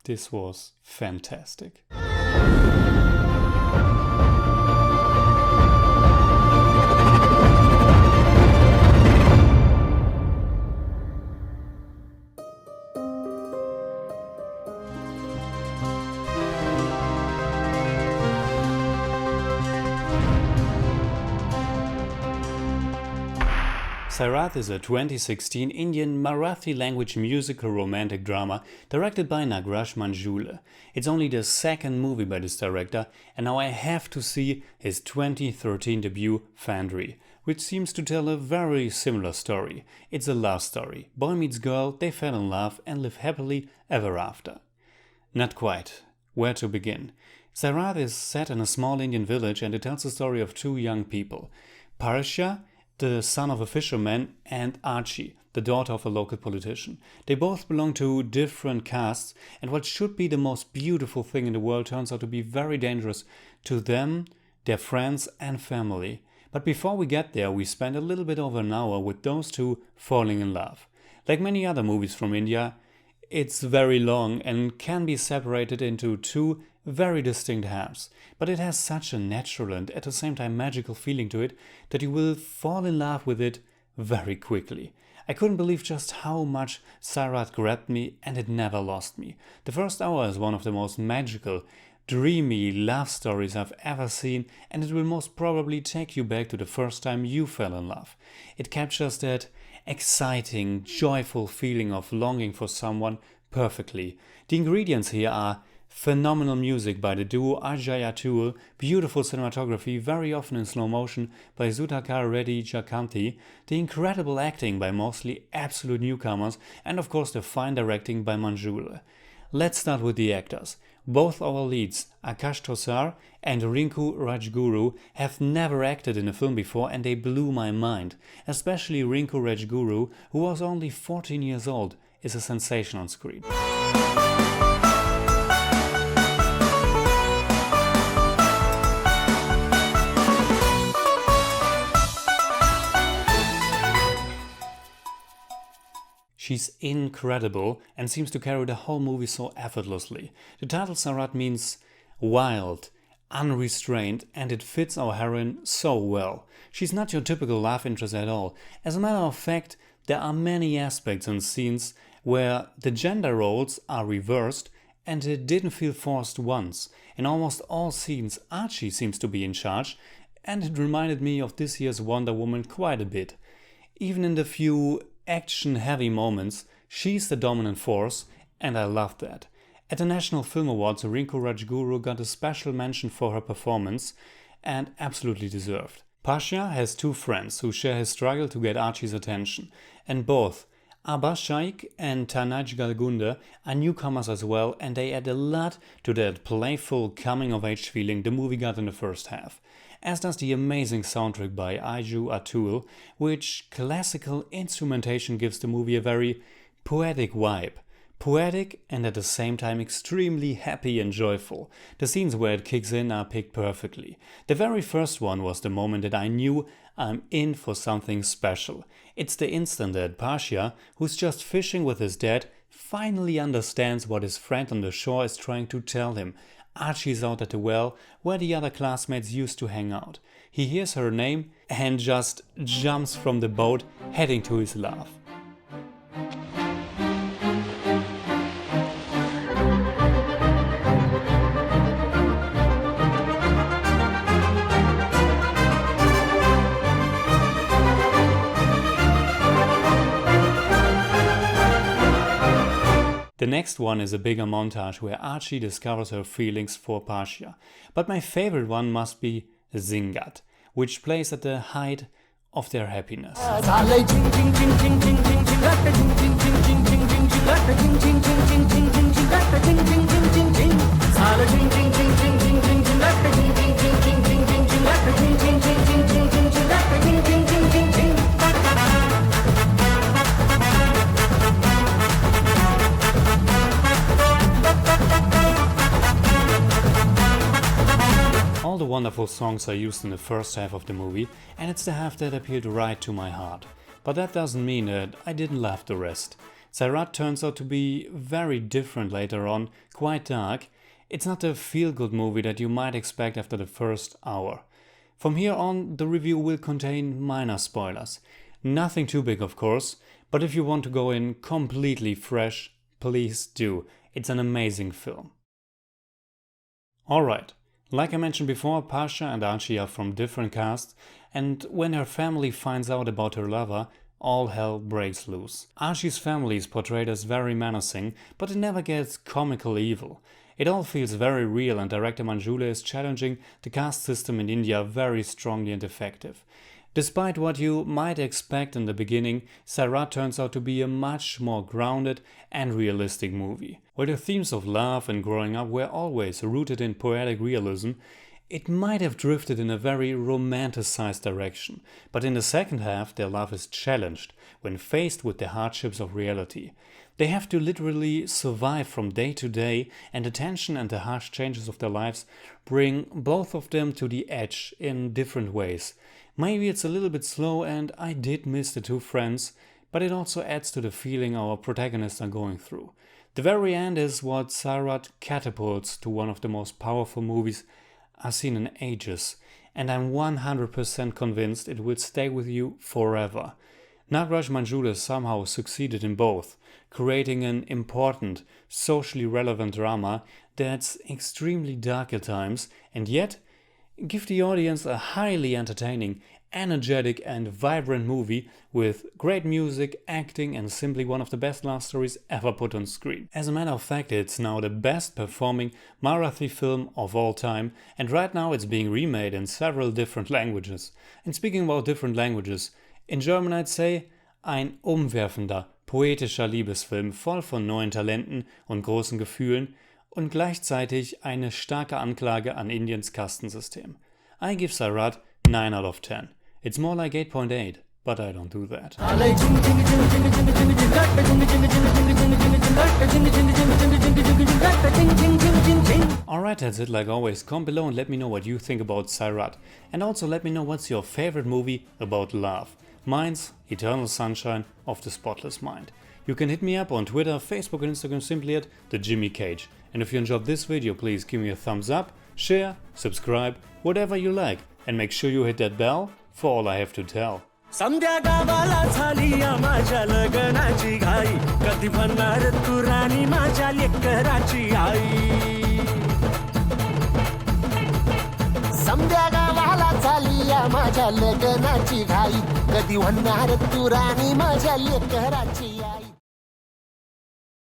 this was fantastic. Sairat is a 2016 Indian Marathi language musical romantic drama directed by Nagraj Manjule. It's only the second movie by this director, and now I have to see his 2013 debut Fandry, which seems to tell a very similar story. It's a love story. Boy meets girl, they fell in love and live happily ever after. Not quite. Where to begin? Sairat is set in a small Indian village and it tells the story of two young people. Parsha, the son of a fisherman, and Archie, the daughter of a local politician. They both belong to different castes, and what should be the most beautiful thing in the world turns out to be very dangerous to them, their friends and family. But before we get there, we spend a little bit over an hour with those two falling in love. Like many other movies from India, it's very long and can be separated into two very distinct halves, but it has such a natural and at the same time magical feeling to it that you will fall in love with it very quickly. I couldn't believe just how much Sairat grabbed me, and it never lost me. The first hour is one of the most magical, dreamy love stories I've ever seen, and it will most probably take you back to the first time you fell in love. It captures that exciting, joyful feeling of longing for someone perfectly. The ingredients here are phenomenal music by the duo Ajay Atul, beautiful cinematography, very often in slow motion, by Sudhakar Reddy Jakanti, the incredible acting by mostly absolute newcomers, and of course the fine directing by Manjule. Let's start with the actors. Both our leads, Akash Thosar and Rinku Rajguru, have never acted in a film before and they blew my mind. Especially Rinku Rajguru, who was only 14 years old, is a sensation on screen. She's incredible and seems to carry the whole movie so effortlessly. The title Sairat means wild, unrestrained, and it fits our heroine so well. She's not your typical love interest at all. As a matter of fact, there are many aspects and scenes where the gender roles are reversed and it didn't feel forced once. In almost all scenes, Archie seems to be in charge, and it reminded me of this year's Wonder Woman quite a bit. Even in the few action-heavy moments, she's the dominant force, and I love that. At the National Film Awards, Rinku Rajguru got a special mention for her performance, and absolutely deserved. Pasha has two friends who share his struggle to get Archie's attention, and both Arbaz Shaikh and Tanaji Galgunde are newcomers as well, and they add a lot to that playful coming-of-age feeling the movie got in the first half. As does the amazing soundtrack by Ajay Atul, which classical instrumentation gives the movie a very poetic vibe. Poetic and at the same time extremely happy and joyful. The scenes where it kicks in are picked perfectly. The very first one was the moment that I knew I'm in for something special. It's the instant that Pasha, who's just fishing with his dad, finally understands what his friend on the shore is trying to tell him. Archie's out at the well where the other classmates used to hang out. He hears her name and just jumps from the boat heading to his love. The next one is a bigger montage where Archie discovers her feelings for Pasha. But my favorite one must be Zingat, which plays at the height of their happiness. All the wonderful songs are used in the first half of the movie, and it's the half that appealed right to my heart. But that doesn't mean that I didn't love the rest. Sairat turns out to be very different later on, quite dark. It's not a feel-good movie that you might expect after the first hour. From here on, the review will contain minor spoilers. Nothing too big, of course, but if you want to go in completely fresh, please do. It's an amazing film. Alright, like I mentioned before, Pasha and Archie are from different casts, and when her family finds out about her lover, all hell breaks loose. Archie's family is portrayed as very menacing, but it never gets comical evil. It all feels very real, and director Manjule is challenging the caste system in India very strongly and effective. Despite what you might expect in the beginning, Sairat turns out to be a much more grounded and realistic movie. While the themes of love and growing up were always rooted in poetic realism, it might have drifted in a very romanticized direction, but in the second half their love is challenged when faced with the hardships of reality. They have to literally survive from day to day, and the tension and the harsh changes of their lives bring both of them to the edge in different ways. Maybe it's a little bit slow, and I did miss the two friends, but it also adds to the feeling our protagonists are going through. The very end is what Sairat catapults to one of the most powerful movies I've seen in ages, and I'm 100% convinced it will stay with you forever. Nagraj Manjule somehow succeeded in both, creating an important, socially relevant drama that's extremely dark at times, and yet give the audience a highly entertaining, energetic and vibrant movie with great music, acting and simply one of the best love stories ever put on screen. As a matter of fact, it's now the best performing Marathi film of all time, and right now it's being remade in several different languages. And speaking about different languages, in German I'd say ein umwerfender, poetischer Liebesfilm voll von neuen Talenten und großen Gefühlen und gleichzeitig eine starke Anklage an Indiens Kastensystem. I give Sairat 9 out of 10. It's more like 8.8, but I don't do that. Alright, that's it like always. Comment below and let me know what you think about Sairat. And also let me know what's your favorite movie about love. Mine's Eternal Sunshine of the Spotless Mind. You can hit me up on Twitter, Facebook and Instagram simply at The Jimmy Cage. And if you enjoyed this video, please give me a thumbs up, share, subscribe, whatever you like. And make sure you hit that bell for all I have to tell. समध्या गावाला झाली माझ्या लग्नाची घाई कधी म्हणणार तू राणी माझ्या लेकराची आई समध्या गावाला झाली माझ्या लग्नाची घाई कधी म्हणणार तू राणी माझ्या लेकराची आई